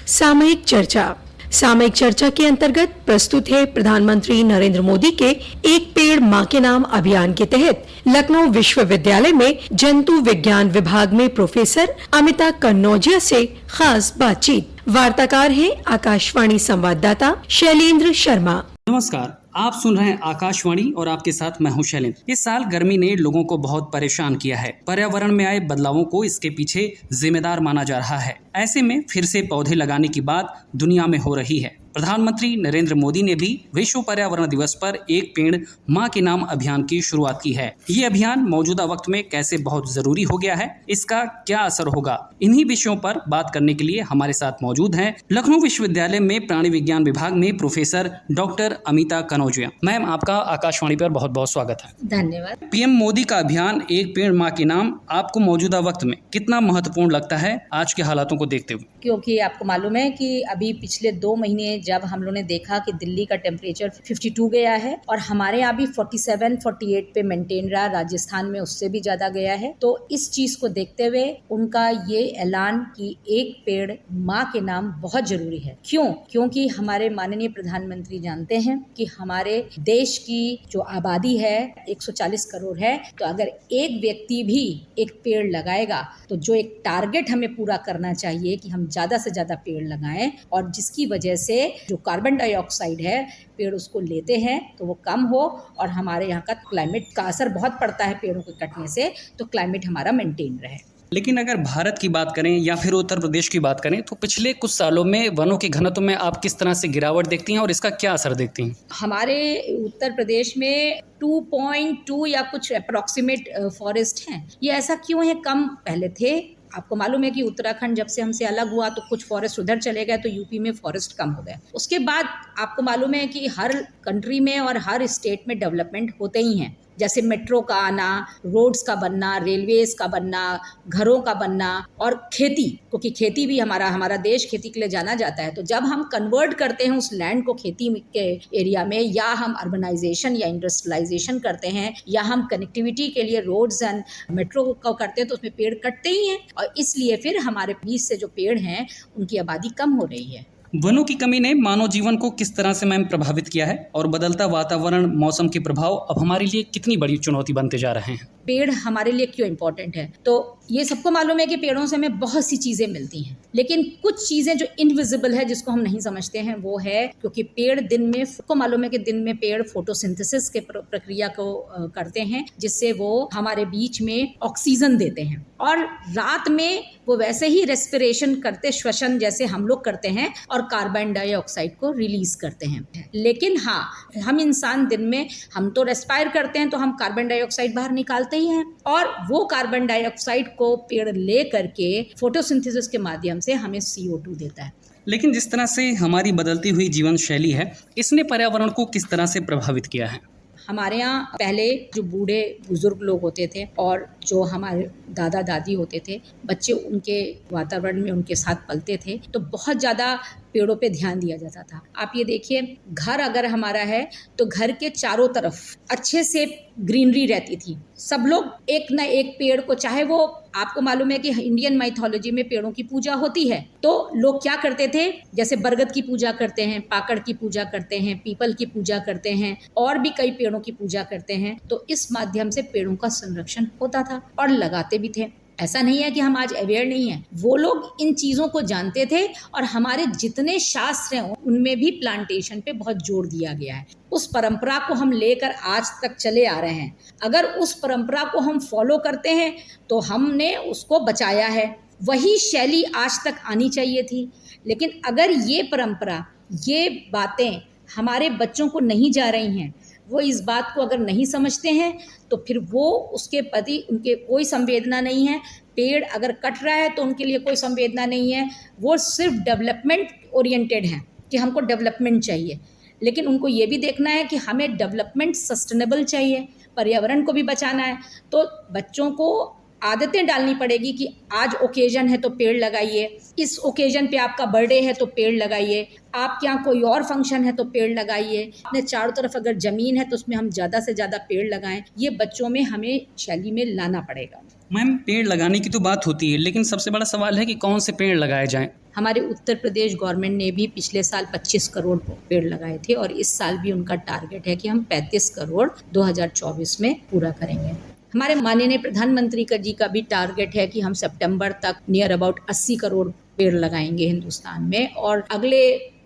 सामयिक चर्चा। सामयिक चर्चा के अंतर्गत प्रस्तुत है प्रधानमंत्री नरेंद्र मोदी के एक पेड़ मां के नाम अभियान के तहत लखनऊ विश्वविद्यालय में जंतु विज्ञान विभाग में प्रोफेसर अमिता कन्नौजिया से खास बातचीत। वार्ताकार हैं आकाशवाणी संवाददाता शैलेंद्र शर्मा। नमस्कार, आप सुन रहे हैं आकाशवाणी और आपके साथ मैं हूं शैलेंद्र। इस साल गर्मी ने लोगों को बहुत परेशान किया है। पर्यावरण में आए बदलावों को इसके पीछे जिम्मेदार माना जा रहा है। ऐसे में फिर से पौधे लगाने की बात दुनिया में हो रही है। प्रधानमंत्री नरेंद्र मोदी ने भी विश्व पर्यावरण दिवस पर एक पेड़ मां के नाम अभियान की शुरुआत की है। ये अभियान मौजूदा वक्त में कैसे बहुत जरूरी हो गया है, इसका क्या असर होगा, इन्हीं विषयों पर बात करने के लिए हमारे साथ मौजूद हैं लखनऊ विश्वविद्यालय में प्राणी विज्ञान विभाग में professor doctor Amita Kannaujia. Ma'am, आपका आकाशवाणी पर बहुत बहुत स्वागत है। धन्यवाद। पीएम मोदी का अभियान एक पेड़ मां के नाम आपको मौजूदा वक्त में कितना महत्वपूर्ण लगता है आज के हालातों को देखते हुए? क्योंकि आपको मालूम है कि अभी पिछले 2 महीने जब हम लोगों ने देखा कि दिल्ली का टेम्परेचर 52 गया है और हमारे यहाँ भी 47-48 पे मेंटेन रहा, राजस्थान में उससे भी ज्यादा गया है, तो इस चीज को देखते हुए उनका ये ऐलान कि एक पेड़ माँ के नाम बहुत जरूरी है। क्योंकि हमारे माननीय प्रधानमंत्री जानते हैं कि हमारे देश की जो आबादी है 140 करोड़ है, तो अगर एक व्यक्ति भी एक पेड़ लगाएगा तो जो एक टारगेट हमें पूरा करना चाहिए कि हम ज्यादा से ज्यादा पेड़ लगाएं और जिसकी वजह से जो कार्बन डाइऑक्साइड है पेड़ उसको लेते हैं तो वो कम हो और हमारे यहाँ का क्लाइमेट का असर बहुत पड़ता है पेड़ों के कटने से, तो क्लाइमेट हमारा मेंटेन रहे। लेकिन अगर भारत की बात करें या फिर उत्तर प्रदेश की बात करें तो पिछले कुछ सालों में वनों के घनत्व में आप किस तरह से गिरावट देखती हैं और इसका क्या असर देखती हैं? हमारे उत्तर प्रदेश में 2.2 या कुछ अप्रोक्सीमेट फॉरेस्ट हैं। ये ऐसा क्यों है? कम पहले थे। आपको मालूम है कि उत्तराखंड जब से हमसे अलग हुआ तो कुछ फॉरेस्ट उधर चले गए, तो यूपी में फॉरेस्ट कम हो गए। उसके बाद आपको मालूम है कि हर कंट्री में और हर स्टेट में डेवलपमेंट होते ही हैं, जैसे मेट्रो का आना, रोड्स का बनना, रेलवेज का बनना, घरों का बनना और खेती, क्योंकि खेती भी हमारा देश खेती के लिए जाना जाता है। तो जब हम कन्वर्ट करते हैं उस लैंड को खेती के एरिया में, या हम अर्बनाइजेशन या इंडस्ट्रियलाइजेशन करते हैं, या हम कनेक्टिविटी के लिए रोड्स एंड मेट्रो को करते हैं, तो उसमें पेड़ कटते ही हैं और इसलिए फिर हमारे बीच से जो पेड़ हैं उनकी आबादी कम हो रही है। वनों की कमी ने मानव जीवन को किस तरह से मैम प्रभावित किया है और बदलता वातावरण, मौसम के प्रभाव अब हमारे लिए कितनी बड़ी चुनौती बनते जा रहे हैं? पेड़ हमारे लिए क्यों इम्पोर्टेंट है? तो ये सबको मालूम है कि पेड़ों से हमें बहुत सी चीजें मिलती हैं, लेकिन कुछ चीजें जो इनविजिबल है, जिसको हम नहीं समझते हैं, वो है क्योंकि पेड़ दिन में, सबको मालूम है कि दिन में पेड़ फोटोसिंथेसिस के प्रक्रिया को करते हैं, जिससे वो हमारे बीच में ऑक्सीजन देते हैं, और रात में वो वैसे ही रेस्पिरेशन करते, श्वसन जैसे हम लोग करते हैं, और कार्बन डाइऑक्साइड को रिलीज करते हैं। लेकिन हाँ, हम इंसान दिन में हम तो रेस्पायर करते हैं, तो हम कार्बन डाइऑक्साइड बाहर निकालते ही हैं, और वो कार्बन डाइऑक्साइड को पेड़ ले करके फोटोसिंथेसिस के माध्यम से हमें CO2 देता है। लेकिन जिस तरह से हमारी बदलती हुई जीवन शैली है, इसने पर्यावरण को किस तरह से प्रभावित किया है? हमारे यहाँ पहले जो बूढ़े बुजुर्ग लोग होते थे और जो हमारे दादा दादी होते थे, बच्चे उनके वातावरण में उनके साथ पलते थे, तो बहुत ज़्यादा पेड़ों पे ध्यान दिया जाता था। आप ये देखिए, घर अगर हमारा है तो घर के चारों तरफ अच्छे से ग्रीनरी रहती थी। सब लोग एक न एक पेड़ को, चाहे वो, आपको मालूम है कि इंडियन माइथोलॉजी में पेड़ों की पूजा होती है, तो लोग क्या करते थे, जैसे बरगद की पूजा करते हैं, पाकड़ की पूजा करते हैं, पीपल की पूजा करते हैं, और भी कई पेड़ों की पूजा करते हैं। तो इस माध्यम से पेड़ों का संरक्षण होता था और लगाते भी थे। ऐसा नहीं है कि हम आज अवेयर नहीं हैं, वो लोग इन चीज़ों को जानते थे, और हमारे जितने शास्त्र हैं उनमें भी प्लांटेशन पे बहुत जोर दिया गया है। उस परंपरा को हम लेकर आज तक चले आ रहे हैं। अगर उस परंपरा को हम फॉलो करते हैं तो हमने उसको बचाया है। वही शैली आज तक आनी चाहिए थी, लेकिन अगर ये परंपरा, ये बातें हमारे बच्चों को नहीं जा रही हैं, वो इस बात को अगर नहीं समझते हैं, तो फिर वो उसके प्रति उनके कोई संवेदना नहीं है। पेड़ अगर कट रहा है तो उनके लिए कोई संवेदना नहीं है, वो सिर्फ डेवलपमेंट ओरिएंटेड हैं कि हमको डेवलपमेंट चाहिए। लेकिन उनको ये भी देखना है कि हमें डेवलपमेंट सस्टेनेबल चाहिए, पर्यावरण को भी बचाना है। तो बच्चों को आदतें डालनी पड़ेगी कि आज ओकेजन है तो पेड़ लगाइए, इस ओकेजन पे आपका बर्थडे है तो पेड़ लगाइए, आपके यहाँ कोई और फंक्शन है तो पेड़ लगाइए, अपने चारों तरफ अगर ज़मीन है तो उसमें हम ज़्यादा से ज़्यादा पेड़ लगाएं। ये बच्चों में हमें शैली में लाना पड़ेगा। मैम, पेड़ लगाने की तो बात होती है, लेकिन सबसे बड़ा सवाल है कि कौन से पेड़ लगाए जाएं। हमारे उत्तर प्रदेश गवर्नमेंट ने भी पिछले साल 25 करोड़ पेड़ लगाए थे और इस साल भी उनका टारगेट है कि हम 35 करोड़ 2024 में पूरा करेंगे। हमारे माननीय प्रधानमंत्री जी का भी टारगेट है कि हम सितंबर तक नियर अबाउट 80 करोड़ पेड़ लगाएंगे हिंदुस्तान में और अगले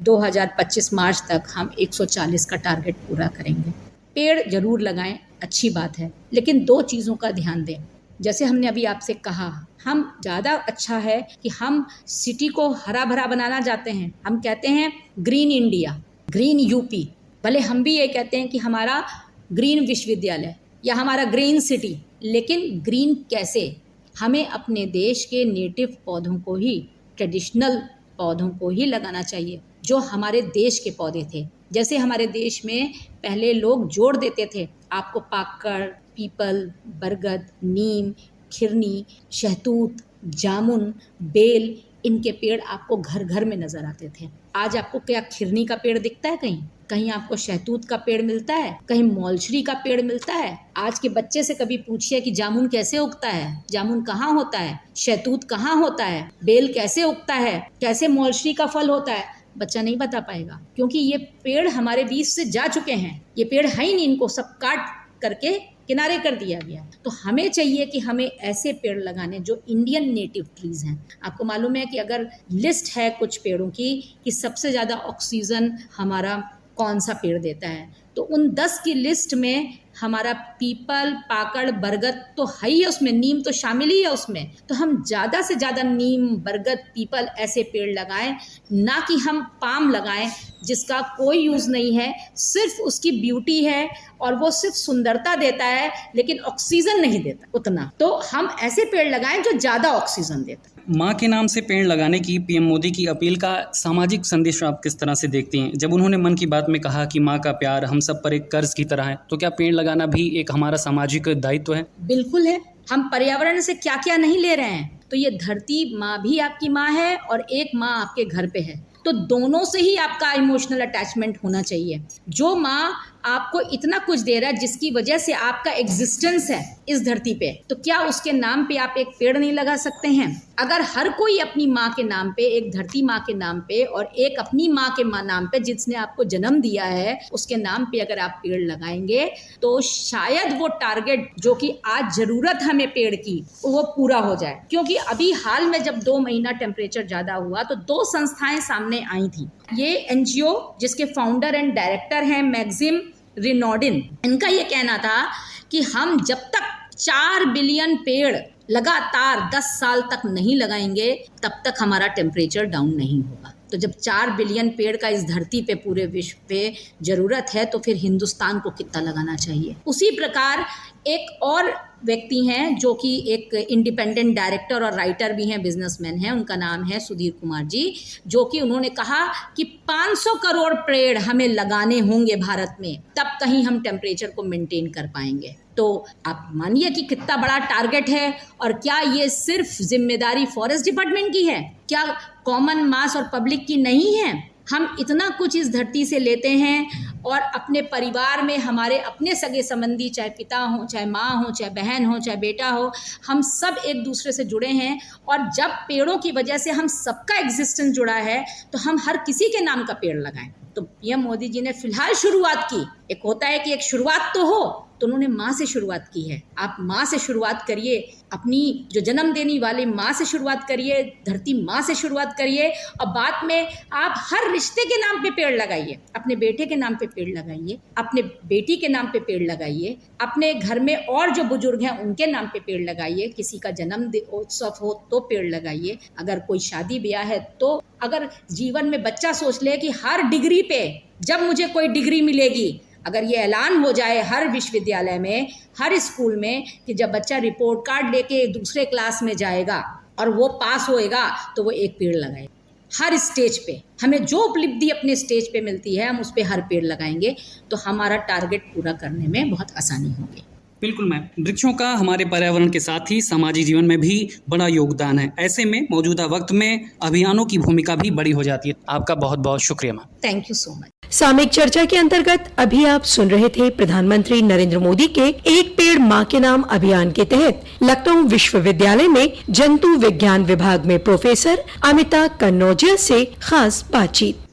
2025 मार्च तक हम 140 का टारगेट पूरा करेंगे। पेड़ जरूर लगाएं, अच्छी बात है, लेकिन 2 चीज़ों का ध्यान दें। जैसे हमने अभी आपसे कहा, हम ज़्यादा अच्छा है कि हम सिटी को हरा भरा बनाना चाहते हैं। हम कहते हैं ग्रीन इंडिया, ग्रीन यूपी, भले हम भी ये कहते हैं कि हमारा ग्रीन विश्वविद्यालय या हमारा ग्रीन सिटी, लेकिन ग्रीन कैसे? हमें अपने देश के नेटिव पौधों को ही, ट्रेडिशनल पौधों को ही लगाना चाहिए जो हमारे देश के पौधे थे। जैसे हमारे देश में पहले लोग जोड़ देते थे, आपको पाकड़, पीपल, बरगद, नीम, खिरनी, शहतूत, जामुन, बेल, इनके पेड़ आपको घर घर में नजर आते थे। आज आपको क्या खिरनी का पेड़ दिखता है कहीं? कहीं आपको शहतूत का पेड़ मिलता है? कहीं मौलछरी का पेड़ मिलता है? आज के बच्चे से कभी पूछिए कि जामुन कैसे उगता है, जामुन कहाँ होता है, शहतूत कहाँ होता है, बेल कैसे उगता है, कैसे मौलछरी का फल होता है, बच्चा नहीं बता पाएगा, क्योंकि ये पेड़ हमारे बीच से जा चुके हैं। ये पेड़ है ही नहीं, इनको सब काट करके किनारे कर दिया गया। तो हमें चाहिए कि हमें ऐसे पेड़ लगाने जो इंडियन नेटिव ट्रीज हैं। आपको मालूम है कि अगर लिस्ट है कुछ पेड़ों की कि सबसे ज़्यादा ऑक्सीजन हमारा कौन सा पेड़ देता है, तो उन 10 की लिस्ट में हमारा पीपल, पाकड़, बरगद तो है ही है, उसमें नीम तो शामिल ही है उसमें। तो हम ज़्यादा से ज़्यादा नीम, बरगद, पीपल ऐसे पेड़ लगाएं, ना कि हम पाम लगाएं जिसका कोई यूज़ नहीं है, सिर्फ उसकी ब्यूटी है और वो सिर्फ सुंदरता देता है लेकिन ऑक्सीजन नहीं देता उतना। तो हम ऐसे पेड़ लगाएं जो ज़्यादा ऑक्सीजन देता है। माँ के नाम से पेड़ लगाने की पीएम मोदी की अपील का सामाजिक संदेश आप किस तरह से देखती हैं? जब उन्होंने मन की बात में कहा कि माँ का प्यार हम सब पर एक कर्ज की तरह है, तो क्या पेड़ लगाना भी एक हमारा सामाजिक दायित्व है? बिल्कुल है। हम पर्यावरण से क्या क्या नहीं ले रहे हैं। तो ये धरती माँ भी आपकी माँ है और एक माँ आपके घर पे है, तो दोनों से ही आपका इमोशनल अटैचमेंट होना चाहिए। जो माँ आपको इतना कुछ दे रहा है जिसकी वजह से आपका एग्जिस्टेंस है इस धरती पे, तो क्या उसके नाम पे आप एक पेड़ नहीं लगा सकते हैं? अगर हर कोई अपनी माँ के नाम पे, एक धरती माँ के नाम पे और एक अपनी माँ के नाम पे जिसने आपको जन्म दिया है उसके नाम पे अगर आप पेड़ लगाएंगे तो शायद वो टारगेट जो कि आज जरूरत हमें पेड़ की वो पूरा हो जाए। क्योंकि अभी हाल में जब 2 महीना टेम्परेचर ज्यादा हुआ तो 2 संस्थाएं सामने आई थी। ये एनजीओ जिसके फाउंडर एंड डायरेक्टर हैं मैक्सिम रिनॉर्डिन, इनका ये कहना था कि हम जब तक 4 बिलियन पेड़ लगातार 10 साल तक नहीं लगाएंगे तब तक हमारा टेम्परेचर डाउन नहीं होगा। तो जब 4 बिलियन पेड़ का इस धरती पे, पूरे विश्व पे जरूरत है, तो फिर हिंदुस्तान को कितना लगाना चाहिए। उसी प्रकार एक और व्यक्ति हैं जो कि एक इंडिपेंडेंट डायरेक्टर और राइटर भी हैं, बिजनेसमैन हैं, उनका नाम है सुधीर कुमार जी, जो कि उन्होंने कहा कि 500 करोड़ पेड़ हमें लगाने होंगे भारत में, तब कहीं हम टेम्परेचर को मेंटेन कर पाएंगे। तो आप मानिए कि कितना बड़ा टारगेट है। और क्या ये सिर्फ जिम्मेदारी फॉरेस्ट डिपार्टमेंट की है? क्या कॉमन मास और पब्लिक की नहीं है? हम इतना कुछ इस धरती से लेते हैं और अपने परिवार में हमारे अपने सगे संबंधी, चाहे पिता हो, चाहे माँ हो, चाहे बहन हो, चाहे बेटा हो, हम सब एक दूसरे से जुड़े हैं। और जब पेड़ों की वजह से हम सबका एग्जिस्टेंस जुड़ा है तो हम हर किसी के नाम का पेड़ लगाएं। तो पीएम मोदी जी ने फिलहाल शुरुआत की। एक होता है कि एक शुरुआत तो हो, तो उन्होंने माँ से शुरुआत की है। आप माँ से शुरुआत करिए, अपनी जो जन्म देने वाली माँ से शुरुआत करिए, धरती माँ से शुरुआत करिए और बाद में आप हर रिश्ते के नाम पे पेड़ लगाइए। अपने बेटे के नाम पे पेड़ लगाइए, अपने बेटी के नाम पे पेड़ लगाइए, अपने घर में और जो बुजुर्ग हैं उनके नाम पे पेड़ लगाइए। किसी का जन्म उत्सव हो तो पेड़ लगाइए, अगर कोई शादी ब्याह है तो। अगर जीवन में बच्चा सोच ले कि हर डिग्री पे जब मुझे कोई डिग्री मिलेगी, अगर ये ऐलान हो जाए हर विश्वविद्यालय में, हर स्कूल में कि जब बच्चा रिपोर्ट कार्ड लेके दूसरे क्लास में जाएगा और वो पास होएगा तो वो एक पेड़ लगाए। हर स्टेज पे हमें जो उपलब्धि अपने स्टेज पे मिलती है हम उस पे हर पेड़ लगाएंगे तो हमारा टारगेट पूरा करने में बहुत आसानी होगी। बिल्कुल मैम, वृक्षों का हमारे पर्यावरण के साथ ही सामाजिक जीवन में भी बड़ा योगदान है। ऐसे में मौजूदा वक्त में अभियानों की भूमिका भी बड़ी हो जाती है। आपका बहुत बहुत शुक्रिया ma'am. Thank you so much. सामयिक चर्चा के अंतर्गत अभी आप सुन रहे थे प्रधानमंत्री नरेंद्र मोदी के एक पेड़ माँ के नाम अभियान के तहत लखनऊ विश्वविद्यालय में जंतु विज्ञान विभाग में प्रोफेसर अमिता कन्नौजिया से खास बातचीत।